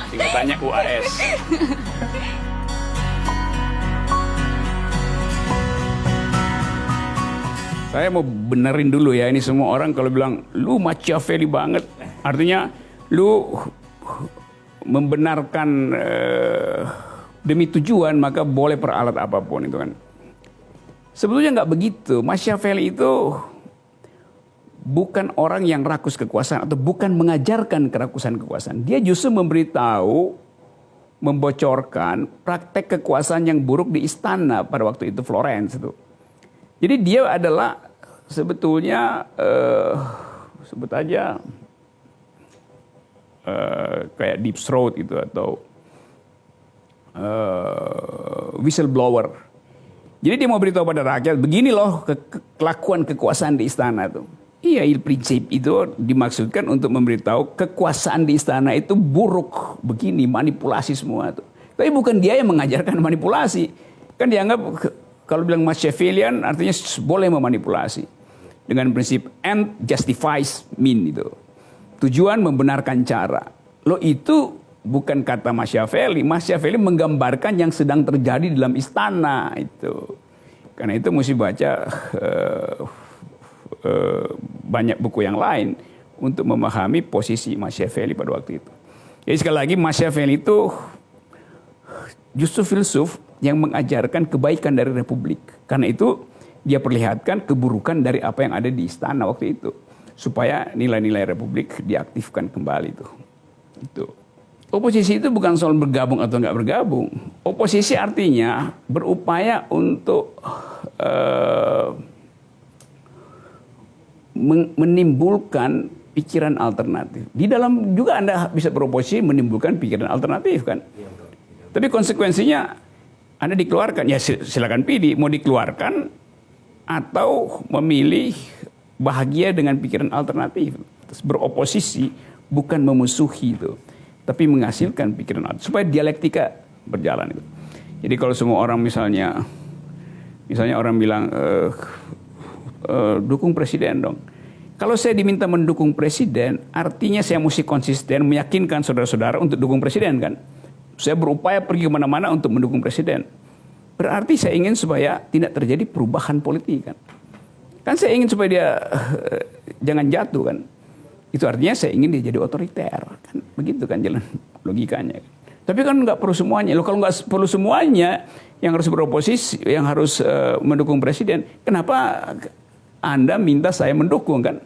Tinggal tanya UAS. Saya mau benerin dulu ya, ini semua orang kalau bilang lu Machiavelli banget, artinya lu membenarkan demi tujuan maka boleh peralat apapun itu kan. Sebetulnya nggak begitu. Machiavelli itu bukan orang yang rakus kekuasaan atau bukan mengajarkan kerakusan kekuasaan. Dia justru memberitahu, membocorkan praktek kekuasaan yang buruk di istana pada waktu itu Florence itu. Jadi dia adalah sebetulnya sebut aja kayak deep throat itu atau whistleblower. Jadi dia mau beritahu pada rakyat begini loh kelakuan kekuasaan di istana itu. Iya, il prinsip itu dimaksudkan untuk memberitahu kekuasaan di istana itu buruk begini, manipulasi semua itu. Tapi bukan dia yang mengajarkan manipulasi. Kan dianggap kalau bilang Machiavellian artinya boleh memanipulasi. Dengan prinsip end justifies mean itu. Tujuan membenarkan cara. Loh itu bukan kata Machiavelli. Machiavelli menggambarkan yang sedang terjadi dalam istana itu. Karena itu mesti baca banyak buku yang lain untuk memahami posisi Machiavelli pada waktu itu. Jadi sekali lagi Machiavelli itu justru filsuf yang mengajarkan kebaikan dari republik. Karena itu dia perlihatkan keburukan dari apa yang ada di istana waktu itu. Supaya nilai-nilai republik diaktifkan kembali itu. Oposisi itu bukan soal bergabung atau nggak bergabung. Oposisi artinya berupaya untuk menimbulkan pikiran alternatif. Di dalam juga Anda bisa beroposisi menimbulkan pikiran alternatif kan. Tapi konsekuensinya Anda dikeluarkan, ya silakan pilih mau dikeluarkan atau memilih bahagia dengan pikiran alternatif. Terus beroposisi bukan memusuhi itu, tapi menghasilkan pikiran alternatif supaya dialektika berjalan itu. Jadi kalau semua orang misalnya orang bilang dukung presiden dong. Kalau saya diminta mendukung presiden, artinya saya mesti konsisten meyakinkan saudara-saudara untuk dukung presiden kan. Saya berupaya pergi kemana-mana untuk mendukung presiden. Berarti saya ingin supaya tidak terjadi perubahan politik kan. Kan saya ingin supaya dia jangan jatuh kan. Itu artinya saya ingin dia jadi otoriter kan. Begitu kan jalan logikanya. Tapi kan nggak perlu semuanya. Loh, kalau nggak perlu semuanya yang harus beroposisi, yang harus mendukung presiden, kenapa Anda minta saya mendukung kan?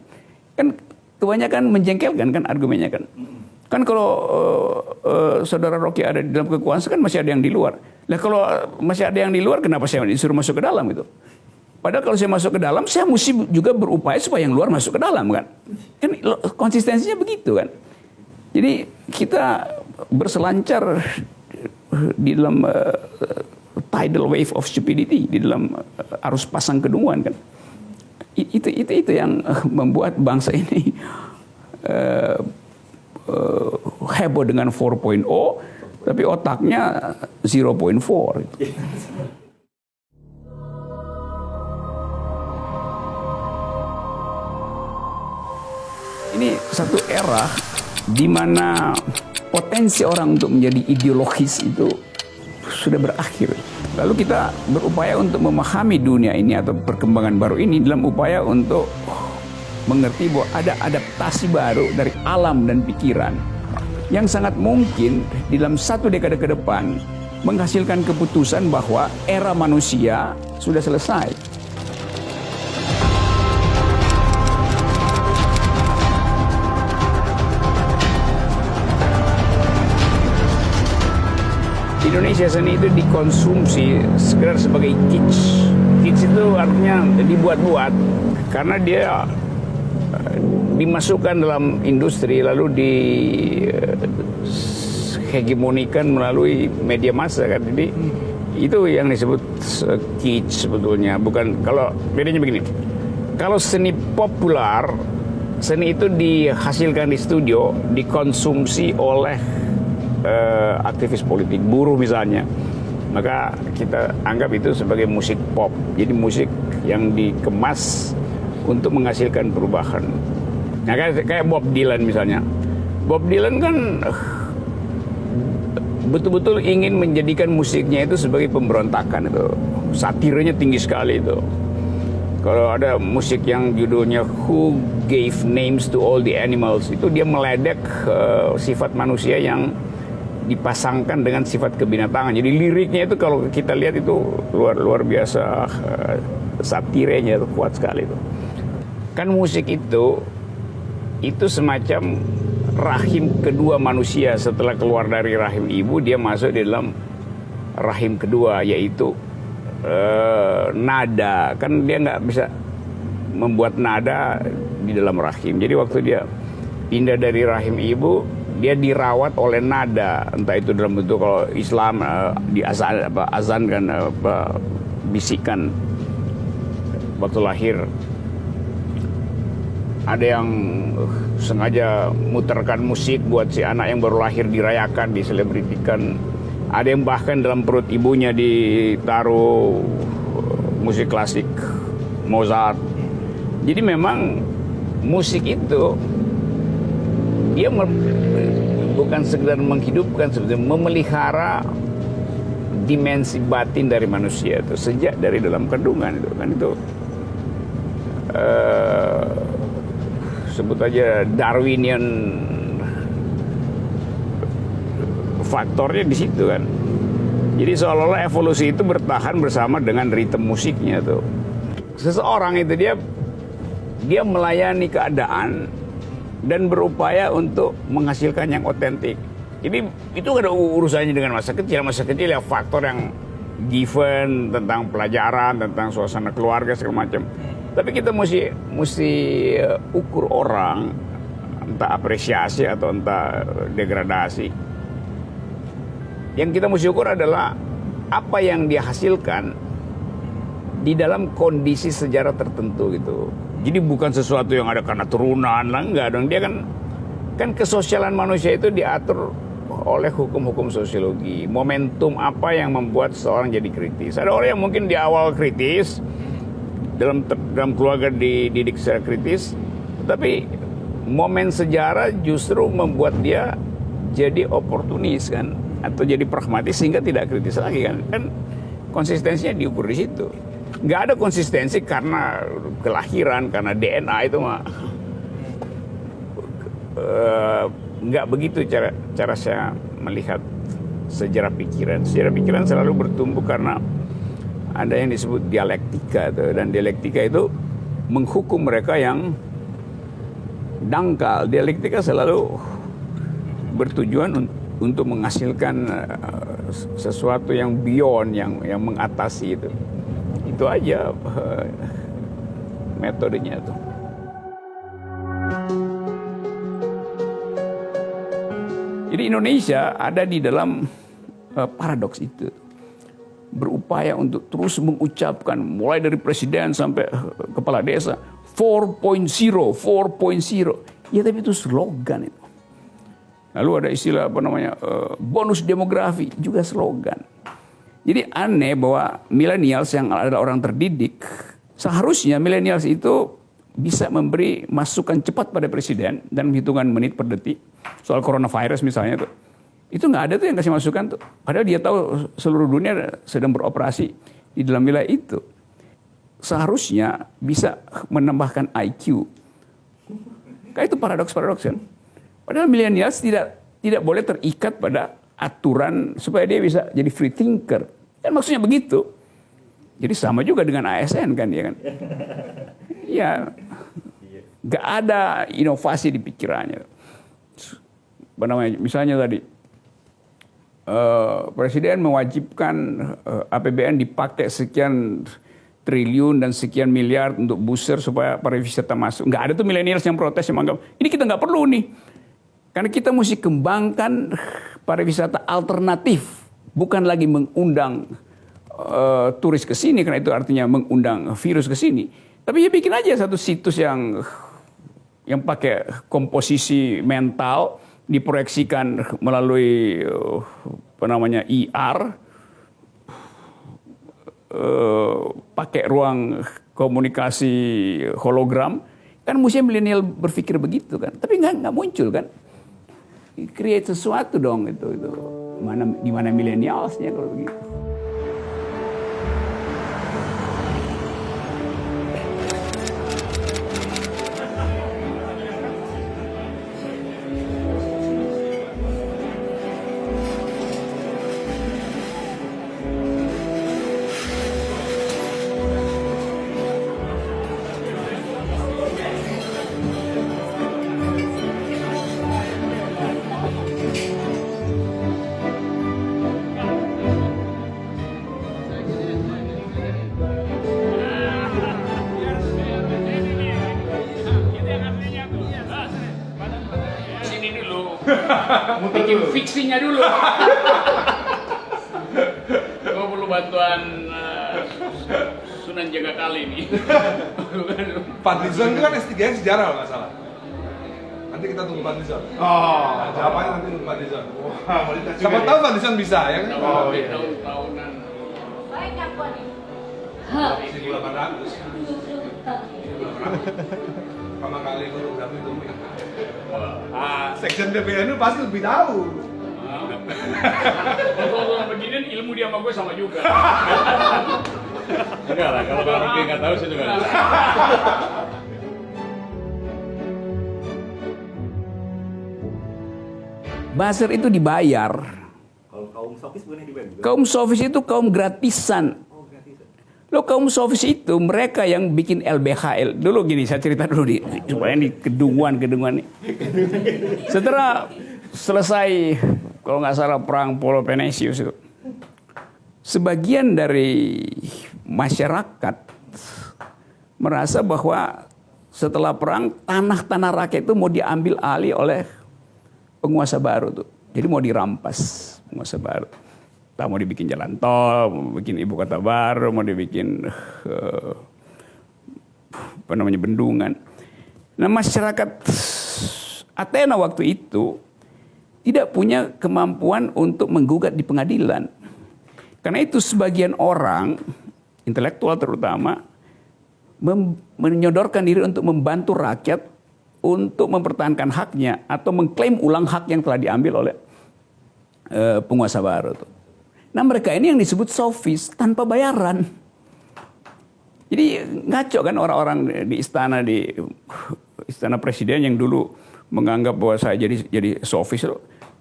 Kan kebanyakan menjengkelkan kan argumennya kan. Kan kalau saudara Rocky ada di dalam kekuasaan kan masih ada yang di luar. Nah kalau masih ada yang di luar, kenapa saya disuruh masuk ke dalam gitu? Padahal kalau saya masuk ke dalam, saya mesti juga berupaya supaya yang luar masuk ke dalam kan. Kan konsistensinya begitu kan. Jadi kita berselancar di dalam tidal wave of stupidity, di dalam arus pasang kedunguan kan. Itu yang membuat bangsa ini heboh dengan 4.0, tapi otaknya 0.4. Ini satu era di mana potensi orang untuk menjadi ideologis itu sudah berakhir. Lalu kita berupaya untuk memahami dunia ini atau perkembangan baru ini dalam upaya untuk mengerti bahwa ada adaptasi baru dari alam dan pikiran yang sangat mungkin di dalam 1 dekade ke depan menghasilkan keputusan bahwa era manusia sudah selesai. Indonesia seni itu dikonsumsi sekedar sebagai kitsch. Kitsch itu artinya dibuat-buat karena dia dimasukkan dalam industri lalu dihegemonikan melalui media massa kan. Jadi itu yang disebut kitsch sebetulnya. Bukan, kalau bedanya begini. Kalau seni populer, seni itu dihasilkan di studio, dikonsumsi oleh aktivis politik, buruh misalnya, maka kita anggap itu sebagai musik pop. Jadi musik yang dikemas untuk menghasilkan perubahan. Nah, kayak Bob Dylan misalnya. Bob Dylan kan betul-betul ingin menjadikan musiknya itu sebagai pemberontakan itu. Satirnya tinggi sekali itu. Kalau ada musik yang judulnya Who Gave Names to All the Animals, itu dia meledek sifat manusia yang dipasangkan dengan sifat kebinatangan. Jadi liriknya itu kalau kita lihat itu luar biasa, satirenya itu kuat sekali itu. Kan musik itu semacam rahim kedua manusia. Setelah keluar dari rahim ibu, dia masuk di dalam rahim kedua, yaitu nada. Kan dia nggak bisa membuat nada di dalam rahim. Jadi waktu dia pindah dari rahim ibu, dia dirawat oleh nada, entah itu dalam bentuk, kalau Islam azan kan, bisikan waktu lahir. Ada yang sengaja muterkan musik buat si anak yang baru lahir, dirayakan, diselebritikan. Ada yang bahkan dalam perut ibunya ditaruh musik klasik Mozart. Jadi memang musik itu dia bukan sekedar menghidupkan, sebetulnya memelihara dimensi batin dari manusia itu sejak dari dalam kandungan itu kan. Itu sebut aja Darwinian faktornya di situ kan. Jadi seolah-olah evolusi itu bertahan bersama dengan ritme musiknya tuh. Seseorang itu dia melayani keadaan dan berupaya untuk menghasilkan yang otentik. Jadi itu ada urusannya dengan masa kecil. Masa kecil ya faktor yang given tentang pelajaran, tentang suasana keluarga segala macam. Tapi kita mesti ukur orang, entah apresiasi atau entah degradasi. Yang kita mesti ukur adalah apa yang dia hasilkan di dalam kondisi sejarah tertentu gitu. Jadi bukan sesuatu yang ada karena turunan lah, enggak dong. Dia kan kesosialan manusia itu diatur oleh hukum-hukum sosiologi. Momentum apa yang membuat seorang jadi kritis. Ada orang yang mungkin di awal kritis, dalam keluarga dididik secara kritis, tapi momen sejarah justru membuat dia jadi oportunis kan, atau jadi pragmatis sehingga tidak kritis lagi kan. Kan konsistensinya diukur di situ. Nggak ada konsistensi karena kelahiran, karena DNA itu mah nggak begitu cara saya melihat sejarah pikiran. Sejarah pikiran selalu bertumbuh karena ada yang disebut dialektika tuh, dan dialektika itu menghukum mereka yang dangkal. Dialektika selalu bertujuan untuk menghasilkan sesuatu yang beyond, yang mengatasi itu. Itu aja metodenya tuh. Jadi Indonesia ada di dalam paradoks itu. Berupaya untuk terus mengucapkan mulai dari presiden sampai kepala desa 4.0. Ya tapi itu slogan itu. Lalu ada istilah bonus demografi, juga slogan. Jadi aneh bahwa millennials yang adalah orang terdidik, seharusnya millennials itu bisa memberi masukan cepat pada presiden dan hitungan menit per detik. Soal coronavirus misalnya tuh. Itu nggak ada tuh yang kasih masukan tuh. Padahal dia tahu seluruh dunia sedang beroperasi di dalam wilayah itu. Seharusnya bisa menambahkan IQ. Kayak itu paradoks kan. Padahal millennials tidak boleh terikat pada aturan supaya dia bisa jadi free thinker. Kan maksudnya begitu. Jadi sama juga dengan ASN kan ya kan. Ya, nggak ada inovasi di pikirannya. Misalnya tadi presiden mewajibkan APBN dipakai sekian triliun dan sekian miliar untuk booster supaya pariwisata masuk. Nggak ada tuh millennials yang protes yang menganggap ini kita nggak perlu nih. Karena kita mesti kembangkan pariwisata alternatif, bukan lagi mengundang turis ke sini, karena itu artinya mengundang virus ke sini. Tapi ya bikin aja satu situs yang pakai komposisi mental, diproyeksikan melalui IR, pakai ruang komunikasi hologram. Kan mestinya milenial berpikir begitu kan, tapi nggak muncul kan. Create sesuatu dong itu. Di mana milenialsnya kalau begitu. Bikin fixingnya dulu. Gue perlu bantuan Sunan Jaga Kali nih. Fadlizon kan S3-nya sejarah kalau nggak salah. Nanti kita tunggu Fadlizon. Oh, Jawabannya nanti tunggu Fadlizon. wah, mau dites juga Siapa nih. tahu Fadlizon bisa ya kan? Iya. Tahun-tahunan. Baik apa nih? 1800. 1800. Pertama kali gue udah itu. Section DPN itu pasti lebih tahu. Kalau beginian ilmu dia sama gue sama juga. Enggak lah, kalau Bang Rocky nggak tahu saya juga nggak tahu. Buzzer itu dibayar. Kalau kaum sofis bukannya dibayar juga? Kaum sofis itu kaum gratisan. Lo kaum sofis itu mereka yang bikin LBHL. Dulu gini, saya cerita dulu supaya di kedunguan nih. Setelah selesai kalau nggak salah perang Peloponnesus itu. Sebagian dari masyarakat merasa bahwa setelah perang tanah-tanah rakyat itu mau diambil alih oleh penguasa baru tuh. Jadi mau dirampas penguasa baru. Tak mau dibikin jalan tol, mau bikin ibu kota baru, mau dibikin bendungan. Nah, masyarakat Athena waktu itu tidak punya kemampuan untuk menggugat di pengadilan. Karena itu sebagian orang, intelektual terutama, menyodorkan diri untuk membantu rakyat untuk mempertahankan haknya atau mengklaim ulang hak yang telah diambil oleh penguasa baru. Nah, mereka ini yang disebut sofis tanpa bayaran. Jadi ngaco kan orang-orang di istana presiden yang dulu menganggap bahwa saya jadi sofis.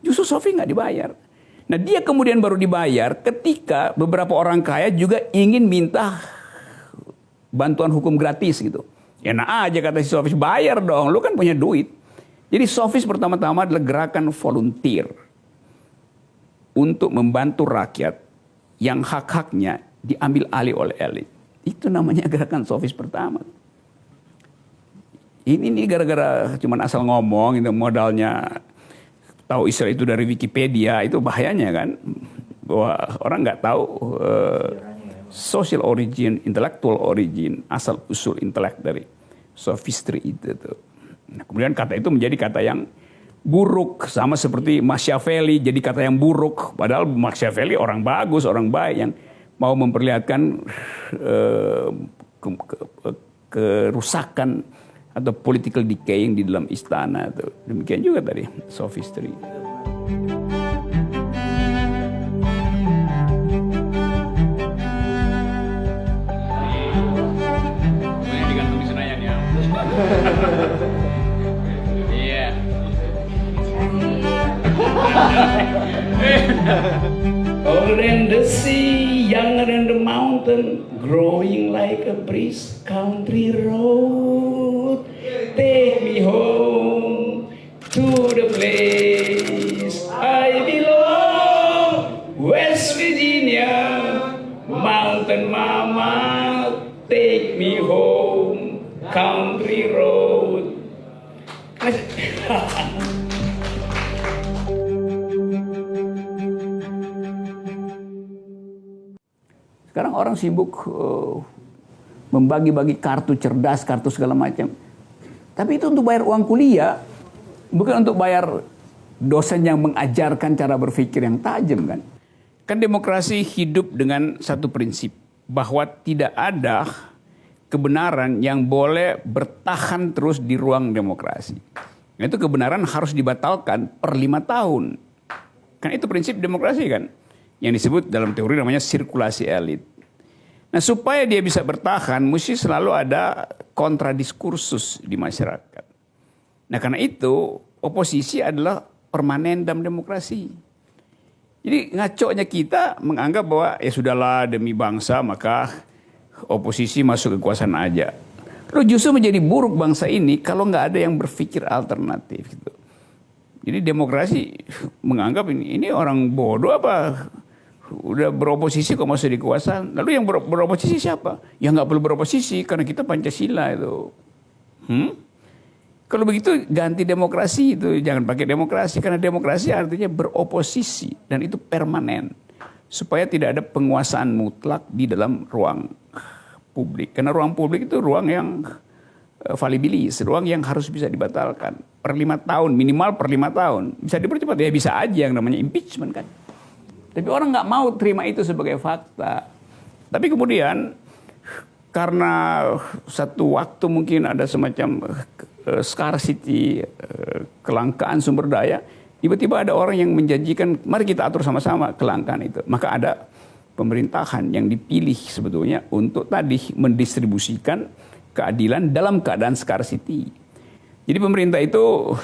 Justru sofis nggak dibayar. Nah, dia kemudian baru dibayar ketika beberapa orang kaya juga ingin minta bantuan hukum gratis gitu. Enak aja kata si sofis, bayar dong, lu kan punya duit. Jadi sofis pertama-tama adalah gerakan volunteer untuk membantu rakyat yang hak-haknya diambil alih oleh elit. Itu namanya gerakan sofis pertama. Ini gara-gara cuman asal ngomong, itu modalnya tahu Israel itu dari Wikipedia, itu bahayanya kan, bahwa orang nggak tahu social origin, intellectual origin, asal usul intelek dari sophistry itu tuh. Nah, kemudian kata itu menjadi kata yang buruk, sama seperti Machiavelli jadi kata yang buruk, padahal Machiavelli orang bagus, orang baik yang mau memperlihatkan kerusakan atau political decaying di dalam istana tuh. Demikian juga tadi sophistry. Iya. Older than the sea, younger than the mountain, growing like a breeze, country road, take me home to the place I belong, West Virginia, mountain mama, take me home, country road. Sekarang orang sibuk membagi-bagi kartu cerdas, kartu segala macam. Tapi itu untuk bayar uang kuliah, bukan untuk bayar dosen yang mengajarkan cara berpikir yang tajam kan. Kan demokrasi hidup dengan satu prinsip, bahwa tidak ada kebenaran yang boleh bertahan terus di ruang demokrasi. Nah, itu kebenaran harus dibatalkan per 5 tahun. Kan itu prinsip demokrasi kan. Yang disebut dalam teori namanya sirkulasi elit. Nah, supaya dia bisa bertahan, mesti selalu ada kontradiskursus di masyarakat. Nah, karena itu oposisi adalah permanen dalam demokrasi. Jadi ngaconya kita menganggap bahwa ya sudahlah demi bangsa maka oposisi masuk kekuasaan aja. Lalu justru menjadi buruk bangsa ini kalau nggak ada yang berpikir alternatif gitu. Jadi demokrasi menganggap ini orang bodoh apa? Udah beroposisi kok masuk di kekuasaan. Lalu yang beroposisi siapa? Ya nggak perlu beroposisi karena kita Pancasila itu. Kalau begitu ganti demokrasi itu, jangan pakai demokrasi karena demokrasi artinya beroposisi dan itu permanen supaya tidak ada penguasaan mutlak di dalam ruang publik. Karena ruang publik itu ruang yang falibilis, ruang yang harus bisa dibatalkan per 5 tahun, minimal per 5 tahun. Bisa dipercepat ya bisa aja yang namanya impeachment kan. Tapi orang nggak mau terima itu sebagai fakta. Tapi kemudian karena satu waktu mungkin ada semacam scarcity, kelangkaan sumber daya, tiba-tiba ada orang yang menjanjikan, mari kita atur sama-sama kelangkaan itu. Maka ada pemerintahan yang dipilih sebetulnya untuk tadi mendistribusikan keadilan dalam keadaan scarcity. Jadi pemerintah itu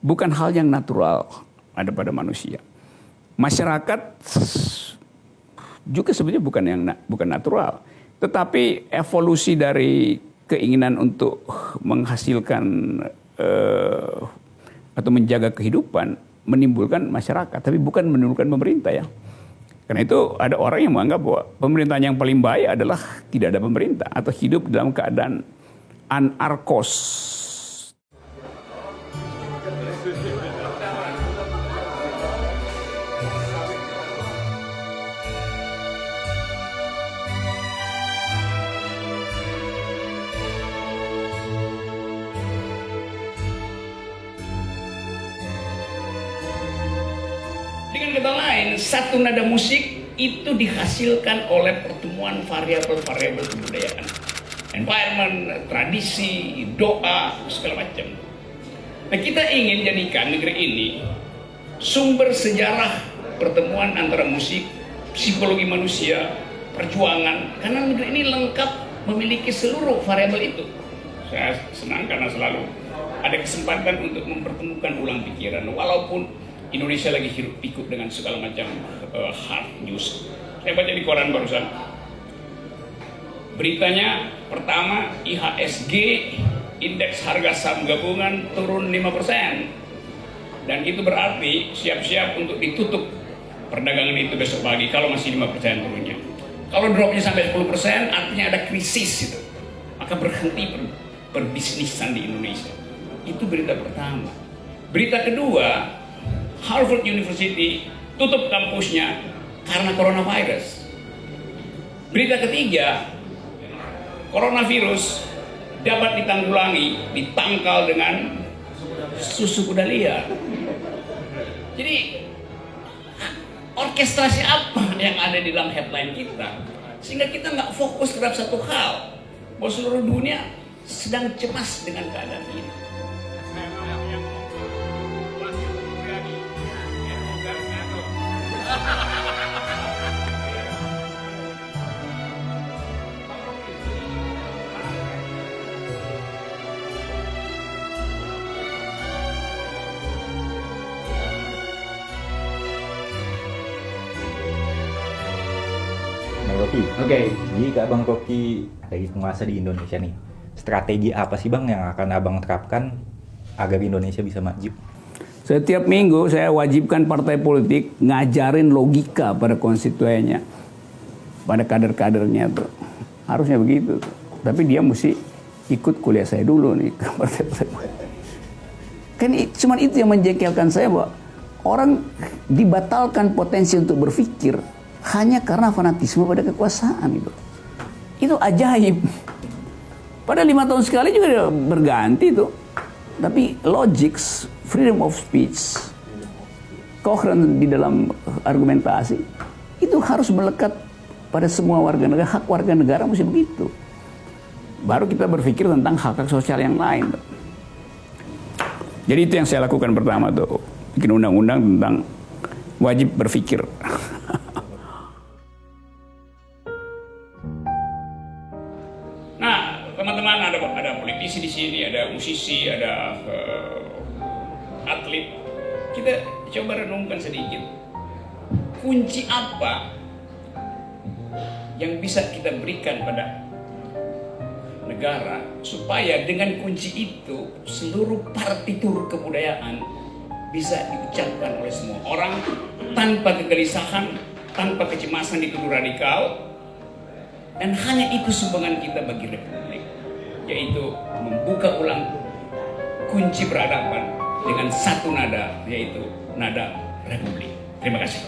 bukan hal yang natural ada pada manusia. Masyarakat juga sebenarnya bukan natural, tetapi evolusi dari keinginan untuk menghasilkan atau menjaga kehidupan menimbulkan masyarakat, tapi bukan menimbulkan pemerintah ya. Karena itu ada orang yang menganggap bahwa pemerintahan yang paling baik adalah tidak ada pemerintah atau hidup dalam keadaan anarkos. Dengan kata lain, satu nada musik itu dihasilkan oleh pertemuan variabel-variabel kebudayaan. Environment, tradisi, doa, segala macam. Nah, kita ingin jadikan negeri ini sumber sejarah pertemuan antara musik, psikologi manusia, perjuangan. Karena negeri ini lengkap memiliki seluruh variabel itu. Saya senang karena selalu ada kesempatan untuk mempertemukan ulang pikiran. Walaupun Indonesia lagi hiruk pikuk dengan segala macam hard news. Saya baca di koran barusan. Beritanya pertama, IHSG, indeks harga saham gabungan turun 5%. Dan itu berarti siap-siap untuk ditutup perdagangan itu besok pagi kalau masih 5% turunnya. Kalau dropnya sampai 10% artinya ada krisis itu. Maka berhenti perbisnisan di Indonesia. Itu berita pertama. Berita kedua, Harvard University tutup kampusnya karena coronavirus. Berita ketiga, coronavirus dapat ditanggulangi, ditangkal dengan susu kuda liar. Jadi orkestrasi apa yang ada di dalam headline kita sehingga kita nggak fokus terhadap satu hal, bahwa seluruh dunia sedang cemas dengan keadaan ini. Bang Rocky. Oke. Jika Bang Rocky dari penguasa di Indonesia nih, strategi apa sih Bang yang akan Abang terapkan agar Indonesia bisa maju? Setiap minggu saya wajibkan partai politik ngajarin logika pada konstituennya, pada kader-kadernya tuh. Harusnya begitu. Tapi dia mesti ikut kuliah saya dulu nih ke partai politik. Kan cuman itu yang menjengkelkan saya, bahwa orang dibatalkan potensi untuk berpikir hanya karena fanatisme pada kekuasaan itu. Itu ajaib. Pada 5 tahun sekali juga dia berganti tuh. Tapi logics, freedom of speech, coherent di dalam argumentasi, itu harus melekat pada semua warga negara. Hak warga negara mesti begitu. Baru kita berpikir tentang hak-hak sosial yang lain. Jadi itu yang saya lakukan pertama tuh. Bikin undang-undang tentang wajib berpikir. Nah, teman-teman, ada politisi di sini, ada musisi, ada atlet. Kita coba renungkan sedikit. Kunci apa yang bisa kita berikan pada negara supaya dengan kunci itu seluruh partitur kebudayaan bisa diucapkan oleh semua orang tanpa kegelisahan, tanpa kecemasan dituduh radikal, dan hanya itu sumbangan kita bagi Republik, yaitu membuka ulang kunci peradaban dengan satu nada, yaitu nada Republik. Terima kasih.